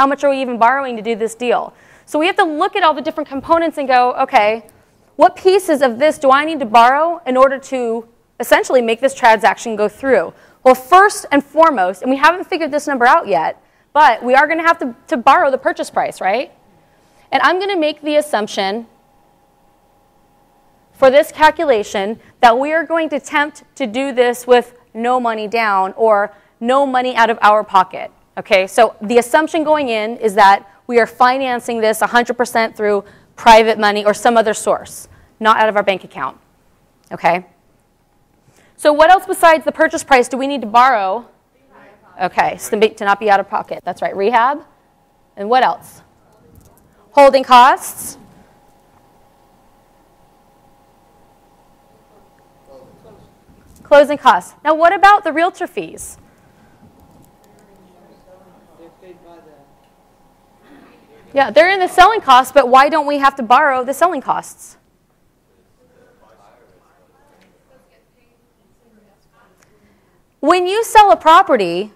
How much are we even borrowing to do this deal? So we have to look at all the different components and go, okay, what pieces of this do I need to borrow in order to essentially make this transaction go through? Well, first and foremost, and we haven't figured this number out yet, but we are going to have to borrow the purchase price, right? And I'm going to make the assumption for this calculation that we are going to attempt to do this with no money down or no money out of our pocket. Okay, so the assumption going in is that we are financing this 100% through private money or some other source, not out of our bank account. Okay? So what else besides the purchase price do we need to borrow? Okay, so to not be out of pocket. That's right, rehab. And what else? Holding costs. Closing costs. Now what about the realtor fees? Yeah, they're in the selling costs, but why don't we have to borrow the selling costs? When you sell a property,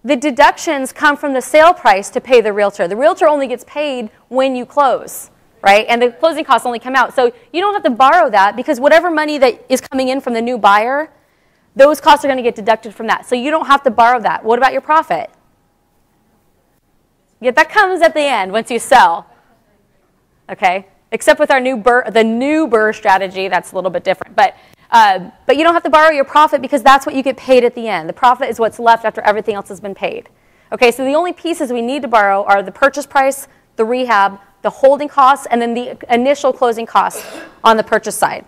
the deductions come from the sale price to pay the realtor. The realtor only gets paid when you close, right? And the closing costs only come out. So you don't have to borrow that because whatever money that is coming in from the new buyer, those costs are going to get deducted from that. So you don't have to borrow that. What about your profit? Yeah, that comes at the end once you sell. Okay? Except with our new BRRRR strategy, that's a little bit different. But you don't have to borrow your profit because that's what you get paid at the end. The profit is what's left after everything else has been paid. Okay, so the only pieces we need to borrow are the purchase price, the rehab, the holding costs, and then the initial closing costs on the purchase side.